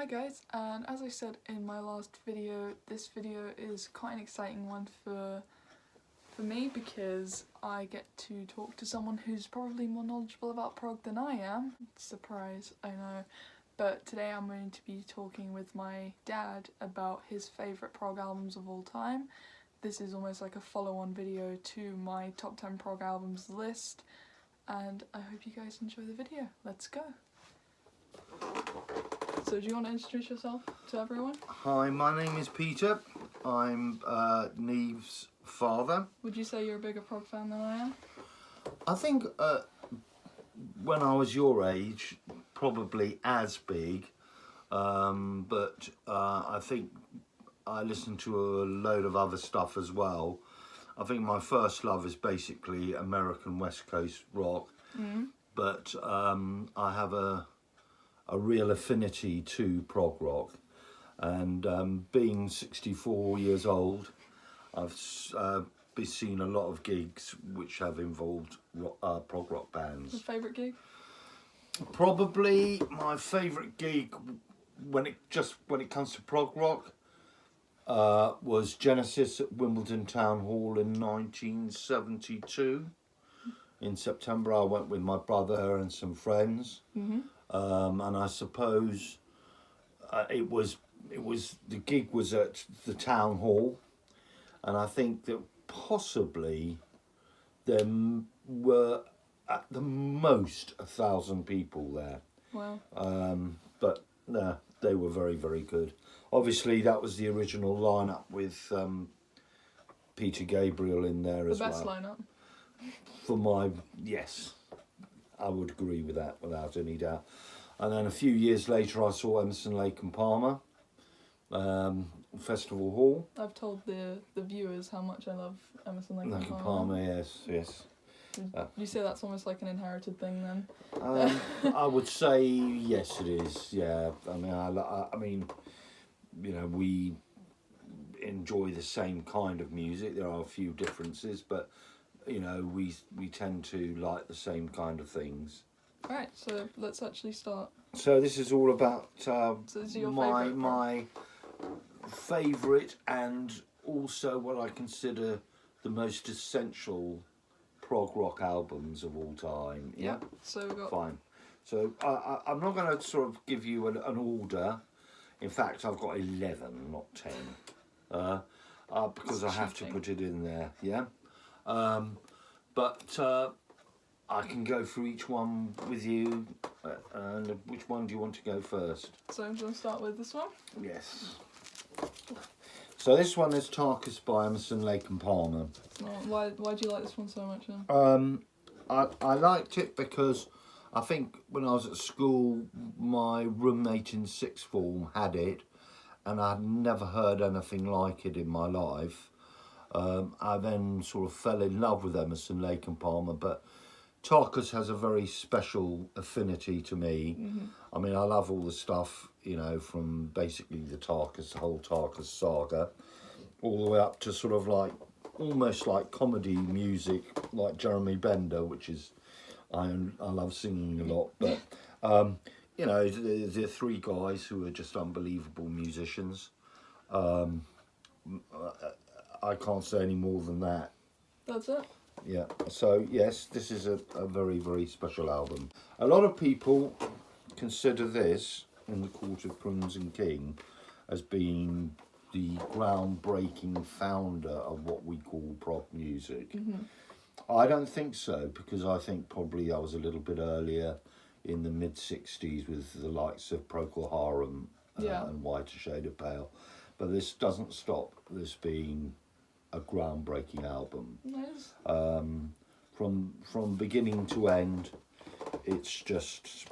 Hi guys, and as I said in my last video, this video is quite an exciting one for me because I get to talk to someone who's probably more knowledgeable about prog than I am. Surprise, I know. But today I'm going to be talking with my dad about his favourite prog albums of all time. This is almost like a follow-on video to my top 10 prog albums list, and I hope you guys enjoy the video. Let's go! So do you want to introduce yourself to everyone? Hi, my name is Peter. I'm Neve's father. Would you say you're a bigger prog fan than I am? I think when I was your age, probably as big, but I think I listened to a load of other stuff as well. I think my first love is basically American West Coast rock, but I have a real affinity to prog rock, and being 64 years old, I've seen a lot of gigs which have involved prog rock bands. Your favourite gig? Probably my favourite gig when it comes to prog rock was Genesis at Wimbledon Town Hall in 1972. In September, I went with my brother and some friends. And I suppose the gig was at the town hall, and I think that possibly there were at the most 1,000 people there. Wow. But no, they were very, very good. Obviously, that was the original lineup with Peter Gabriel in there as well. The best lineup. Yes, I would agree with that without any doubt. And then a few years later I saw Emerson, Lake and Palmer, Festival Hall. I've told the viewers how much I love Emerson, Lake and Palmer. Palmer, yes. Would you say that's almost like an inherited thing then? I would say yes, it is. Yeah, I mean, you know, we enjoy the same kind of music. There are a few differences, but you know, we tend to like the same kind of things. Alright, so let's actually start. So this is all about So this is your my favourite and also what I consider the most essential prog rock albums of all time. Yeah. So we've got... Fine. So I'm not going to sort of give you an order. In fact, I've got 11, not 10. Because I have to put it in there, yeah? But I can go through each one with you. And which one do you want to go first? So I'm going to start with this one? Yes. So this one is Tarkus by Emerson, Lake and Palmer. Why do you like this one so much then? I liked it because I think when I was at school, my roommate in sixth form had it, and I'd never heard anything like it in my life. I then sort of fell in love with Emerson, Lake and Palmer, but Tarkus has a very special affinity to me. I mean, I love all the stuff, you know, from basically the whole Tarkus saga, all the way up to sort of like, almost like comedy music, like Jeremy Bender, which is, I love singing a lot, but, you know, the three guys who are just unbelievable musicians. I can't say any more than that. That's it? Yeah, so yes, this is a very, very special album. A lot of people consider this, In the Court of Crimson King, as being the groundbreaking founder of what we call prog music. I don't think so, because I think probably I was a little bit earlier in the mid-60s with the likes of Procol Harum and Whiter Shade of Pale. But this doesn't stop this being a groundbreaking album. Nice. From beginning to end, it's just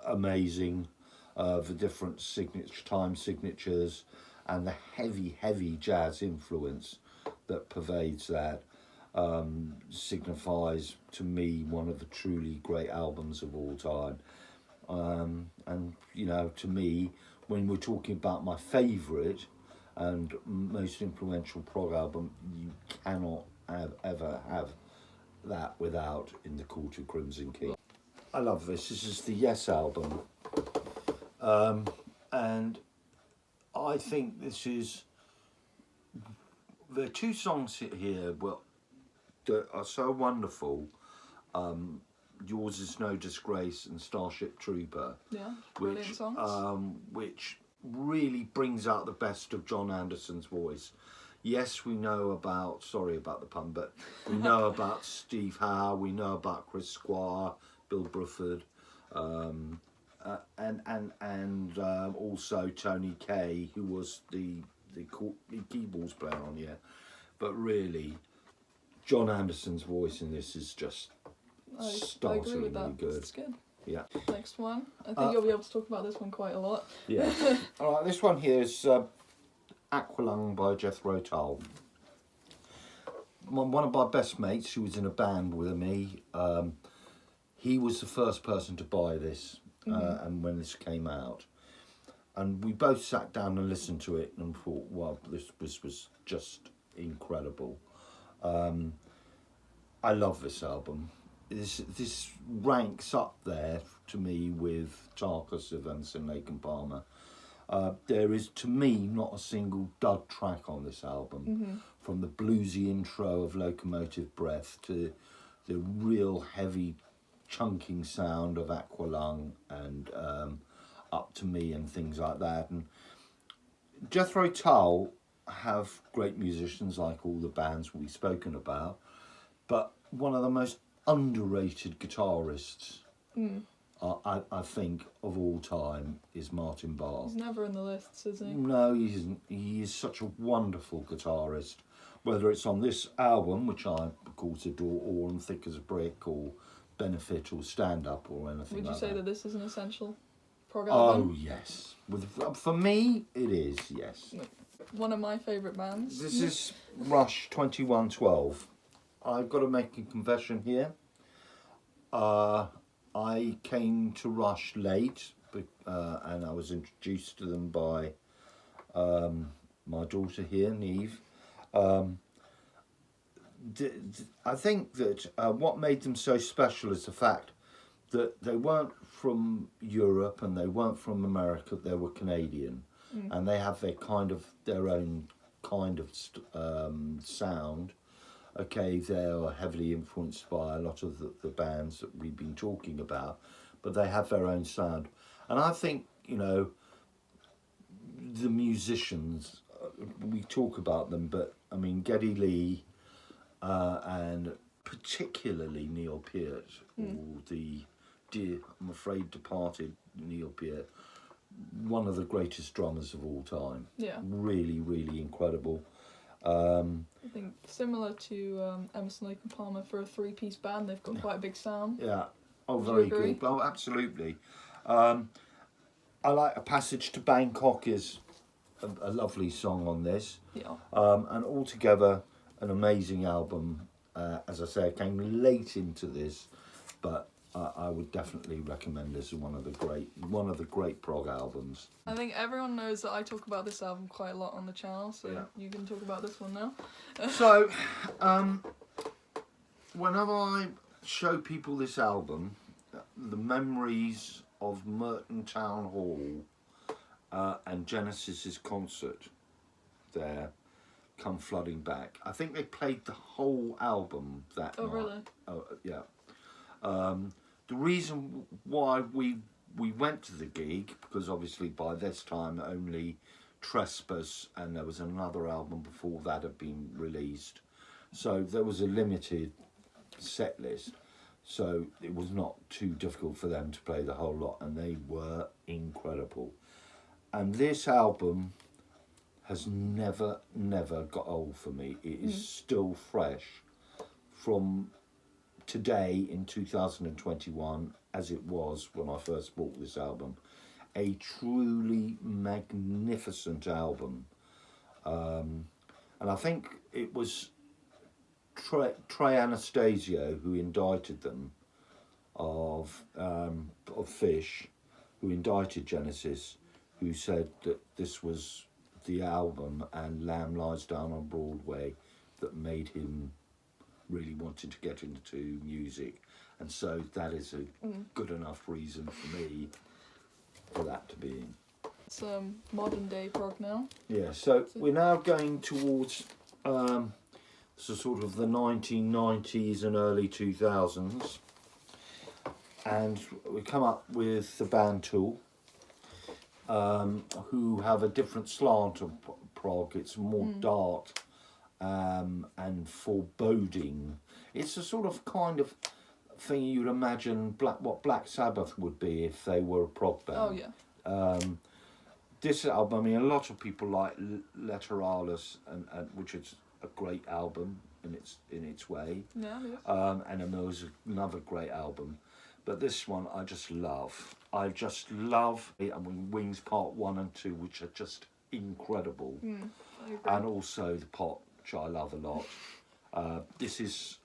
amazing. The different time signatures and the heavy jazz influence that pervades that signifies to me one of the truly great albums of all time. And you know, to me, when we're talking about my favourite and most influential prog album, you cannot ever have that without In the Court of Crimson King. I love this. This is the Yes album. And I think this is... There are two songs here that are so wonderful. Yours Is No Disgrace and Starship Trooper. Yeah, brilliant songs. Which really brings out the best of John Anderson's voice. Yes, we know about, sorry about the pun, but we know about Steve Howe, we know about Chris Squire, Bill Bruford, and also Tony Kaye, who was the keyboards player on here. But really, John Anderson's voice in this is just I agree with that. good. It's good. Yeah. Next one. I think you'll be able to talk about this one quite a lot. Yeah. All right, this one here is Aqualung by Jethro Tull. One of my best mates, who was in a band with me, he was the first person to buy this, and when this came out. And we both sat down and listened to it and thought, wow, this was just incredible. I love this album. This ranks up there to me with Tarkus, Evans and Lake and Palmer. There is, to me, not a single dud track on this album. From the bluesy intro of Locomotive Breath to the real heavy chunking sound of Aqualung and Up to Me and things like that. And Jethro Tull have great musicians like all the bands we've spoken about, but one of the most underrated guitarists I think of all time is Martin Barr. He's never in the lists, is he? No, he isn't. He is such a wonderful guitarist. Whether it's on this album, which I of course adore, or on Thick as a Brick, or Benefit, or Stand Up, or anything like that. Would you say that this is an essential prog Oh album? yes, for me it is. Yes. One of my favourite bands. This is Rush 2112. I've got to make a confession here. I came to Rush late, and I was introduced to them by my daughter here, Neve. I think that what made them so special is the fact that they weren't from Europe and they weren't from America, they were Canadian. And they have their own kind of sound. Okay, they are heavily influenced by a lot of the bands that we've been talking about, but they have their own sound. And I think, the musicians, we talk about them, but I mean, Geddy Lee and particularly Neil Peart, or the I'm afraid departed Neil Peart, one of the greatest drummers of all time. Yeah. Really, really incredible. I think similar to Emerson, Lake and Palmer, for a three-piece band, they've got quite a big sound. Yeah. Oh, Would you very agree? good. Oh, absolutely. I like A Passage to Bangkok is a lovely song on this. Yeah. And altogether, an amazing album. As I say, I came late into this, but I would definitely recommend this as one of the great prog albums. I think everyone knows that I talk about this album quite a lot on the channel, so Yeah. you can talk about this one now. So, whenever I show people this album, the memories of Merton Town Hall and Genesis's concert there come flooding back. I think they played the whole album that night. Really? Oh, yeah. The reason why we went to the gig, because obviously by this time only Trespass and there was another album before that had been released, so there was a limited set list, so it was not too difficult for them to play the whole lot, and they were incredible. And this album has never got old for me. It is still fresh from today in 2021 as it was when I first bought this album. A truly magnificent album. And I think it was Trey Anastasio who indicted them of Fish, who indicted Genesis, who said that this was the album and Lamb Lies Down on Broadway that made him really wanting to get into music, and so that is a good enough reason for me for that to be in. It's modern day prog now. Yeah, so we're now going towards so sort of the 1990s and early 2000s, and we come up with the band Tool, who have a different slant of prog. It's more dark and foreboding. It's a sort of kind of thing you'd imagine what Black Sabbath would be if they were a prog band. Oh yeah. This album, I mean, a lot of people like Lateralis, and which is a great album in its way. Yeah, it is. And Emil is another great album, but this one I just love. I mean, Wings Part 1 and 2, which are just incredible, I agree. and also the Pot, which I love a lot. This is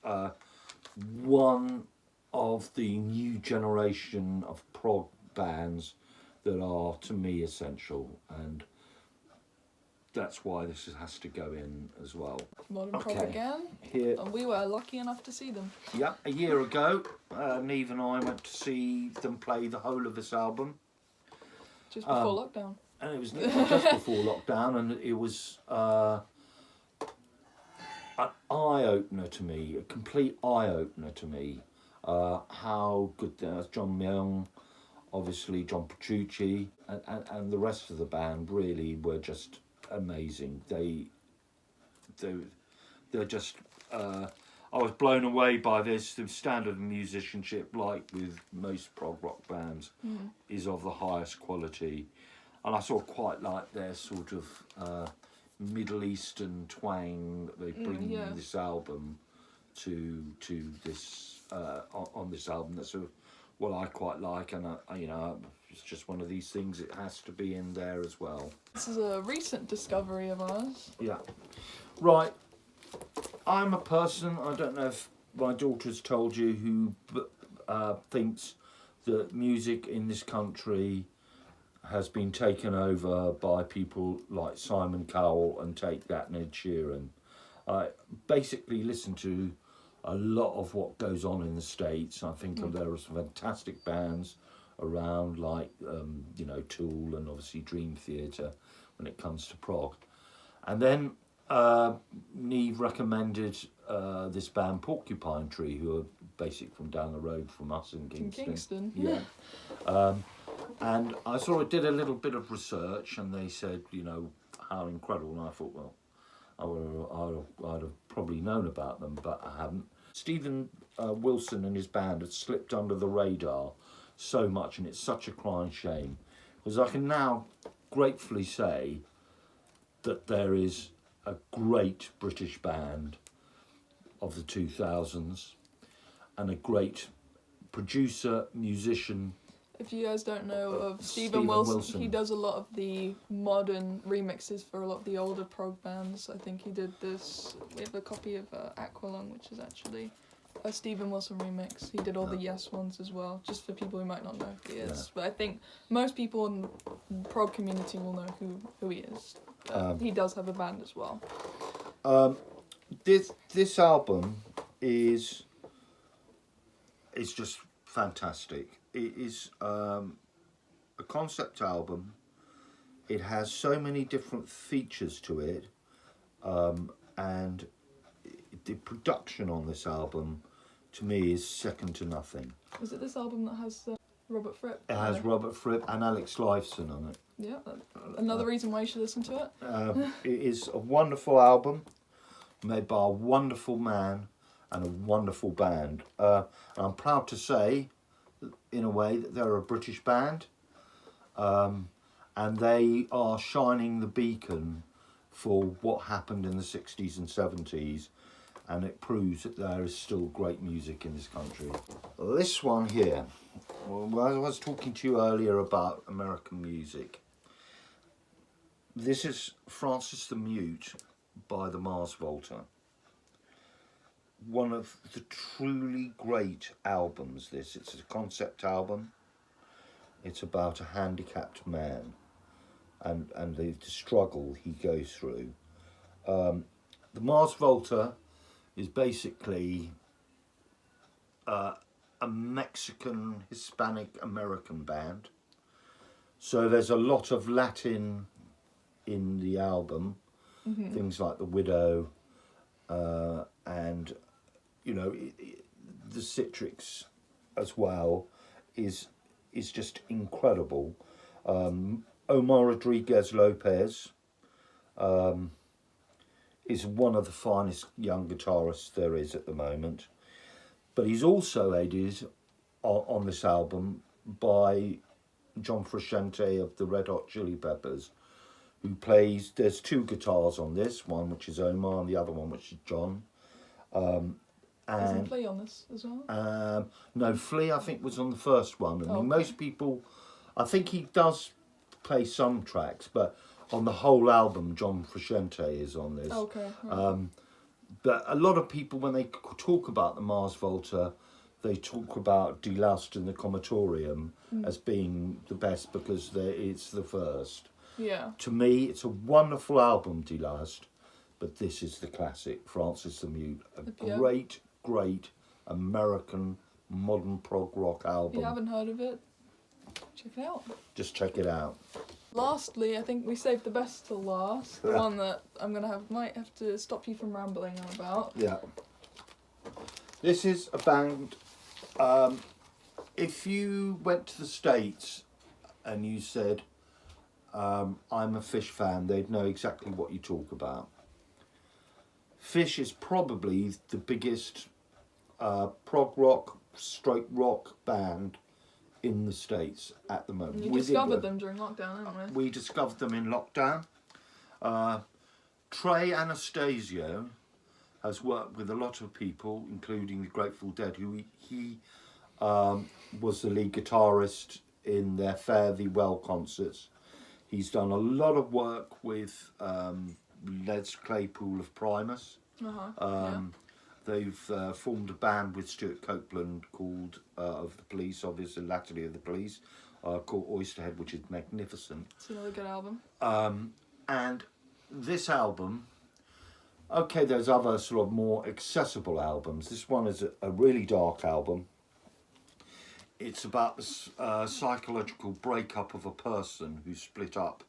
one of the new generation of prog bands that are, to me, essential, and that's why this has to go in as well. Modern prog again. Here, And we were lucky enough to see them. yeah, a year ago, Neve and I went to see them play the whole of this album. Just before lockdown. And it was just before lockdown, and it was an eye-opener to me, a complete eye-opener to me, how good John Myung, obviously John Petrucci, and the rest of the band really were just amazing. They're just, I was blown away by this. The standard of musicianship, like with most prog rock bands, is of the highest quality. And I sort of quite like their sort of Middle Eastern twang that they bring in this album to this on this album. That's sort of what I quite like, and you know, it's just one of these things. It has to be in there as well. This is a recent discovery of ours. Yeah, right. I'm a person, I don't know if my daughter's told you, who thinks that music in this country has been taken over by people like Simon Cowell and Take That and Ed Sheeran. I basically listen to a lot of what goes on in the States. I think there are some fantastic bands around, like you know, Tool and obviously Dream Theater when it comes to prog. And then Neve recommended this band Porcupine Tree, who are basically from down the road from us in Kingston. Yeah. And I sort of did a little bit of research, and they said, you know, how incredible. And I thought, well, I'd have probably known about them, but I hadn't. Stephen Wilson and his band had slipped under the radar so much, and it's such a crying shame, because I can now gratefully say that there is a great British band of the 2000s and a great producer, musician. If you guys don't know of Stephen Wilson, he does a lot of the modern remixes for a lot of the older prog bands. I think he did this. We have a copy of Aqualung, which is actually a Stephen Wilson remix. He did all the Yes ones as well, just for people who might not know who he is. But I think most people in the prog community will know who he is. He does have a band as well. This album is just fantastic. It is a concept album. It has so many different features to it, and the production on this album, to me, is second to nothing. Is it this album that has Robert Fripp? It has Robert Fripp and Alex Lifeson on it. Yeah, another reason why you should listen to it. It is a wonderful album, made by a wonderful man and a wonderful band. I'm proud to say, in a way, that they're a British band, and they are shining the beacon for what happened in the 60s and 70s, and it proves that there is still great music in this country. This one here, well, I was talking to you earlier about American music. This is Francis the Mute by the Mars Volta. One of the truly great albums, this. It's a concept album. It's about a handicapped man and the struggle he goes through. The Mars Volta is basically a Mexican Hispanic American band. So there's a lot of Latin in the album, things like The Widow, and you know, the Citrix as well is just incredible. Omar Rodriguez Lopez is one of the finest young guitarists there is at the moment, but he's also aided on this album by John Frusciante of the Red Hot Chili Peppers, who plays, there's 2 guitars on this, one which is Omar and the other one which is John. Isn't Flea on this as well? No, Flea I think was on the first one. I mean, okay. most people, I think he does play some tracks, but on the whole album, John Frusciante is on this. Okay. Right. But a lot of people, when they talk about the Mars Volta, they talk about De Lust and the Comatorium as being the best because it's the first. Yeah. To me, it's a wonderful album, De Lust, but this is the classic, Francis the Mute. A great American modern prog rock album. If you haven't heard of it, check it out. Just check it out. Lastly, I think we saved the best till last. The one that might have to stop you from rambling on about. Yeah. This is a band, if you went to the States and you said, I'm a Fish fan, they'd know exactly what you talk about. Fish is probably the biggest prog rock, stroke rock band in the States at the moment. You discovered them during lockdown, didn't we? We discovered them in lockdown. Trey Anastasio has worked with a lot of people, including the Grateful Dead, who he was the lead guitarist in their Fare Thee Well concerts. He's done a lot of work with Les Claypool of Primus. They've formed a band with Stuart Copeland called, of the Police, obviously, latterly of the Police, called Oysterhead, which is magnificent. It's another good album. And this album, okay, there's other sort of more accessible albums. This one is a really dark album. It's about the psychological breakup of a person who split up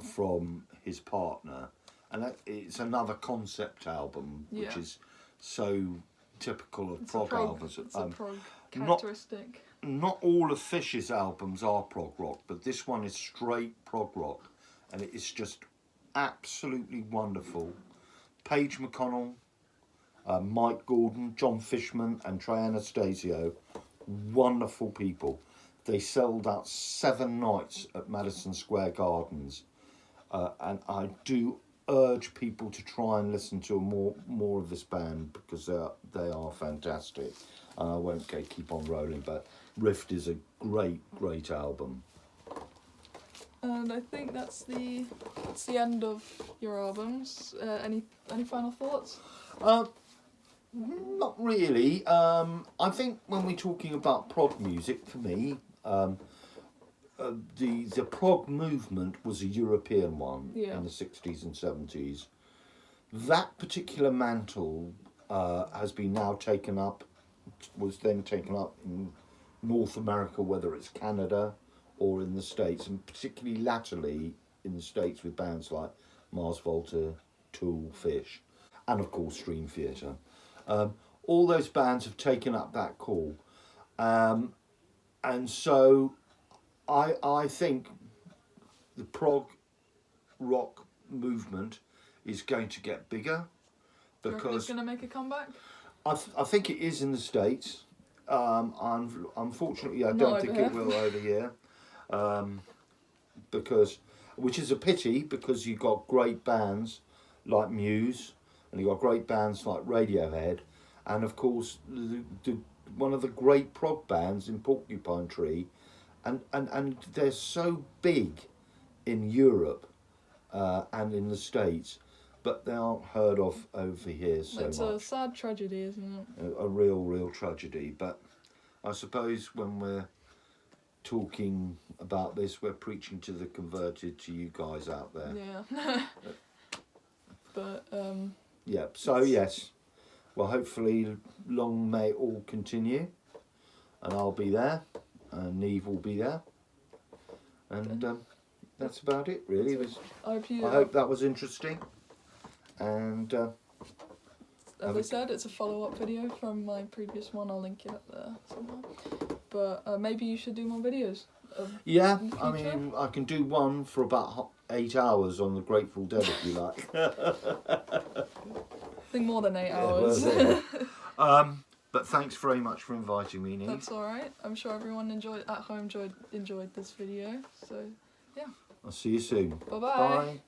from his partner. And it's another concept album, which is so typical of prog albums. It's a prog characteristic. Not all of Fish's albums are prog rock, but this one is straight prog rock. And it is just absolutely wonderful. Paige McConnell, Mike Gordon, John Fishman and Trey Anastasio, wonderful people. They sold out 7 nights at Madison Square Gardens, and I do urge people to try and listen to more of this band because they are fantastic. I won't keep on rolling, but Rift is a great album. And I think that's the end of your albums. Any final thoughts? Not really. I think when we're talking about prog music, for me, the prog movement was a European one in the 60s and 70s. That particular mantle has been now taken up, was then taken up in North America, whether it's Canada or in the States, and particularly latterly in the States with bands like Mars Volta, Tool, Fish, and of course Stream Theatre. All those bands have taken up that call. And so I think the prog rock movement is going to get bigger because it's going to make a comeback. I think it is in the States. Unfortunately, I don't think it will over here, because, which is a pity because you've got great bands like Muse and you've got great bands like Radiohead, and of course one of the great prog bands in Porcupine Tree. And they're so big in Europe and in the States, but they aren't heard of over here so much. It's a sad tragedy, isn't it? A real tragedy. But I suppose when we're talking about this, we're preaching to the converted, to you guys out there. Yeah. But yeah. So yes, well, hopefully long may it all continue, and I'll be there. And Neve will be there, And that's about it, really. I hope that was interesting. And as I said, it's a follow-up video from my previous one. I'll link it up there somehow. But maybe you should do more videos. Yeah, I mean, I can do one for about 8 hours on the Grateful Dead if you like. I think more than 8 hours. But thanks very much for inviting me, Neve. That's alright. I'm sure everyone at home enjoyed this video. So, yeah. I'll see you soon. Bye-bye. Bye.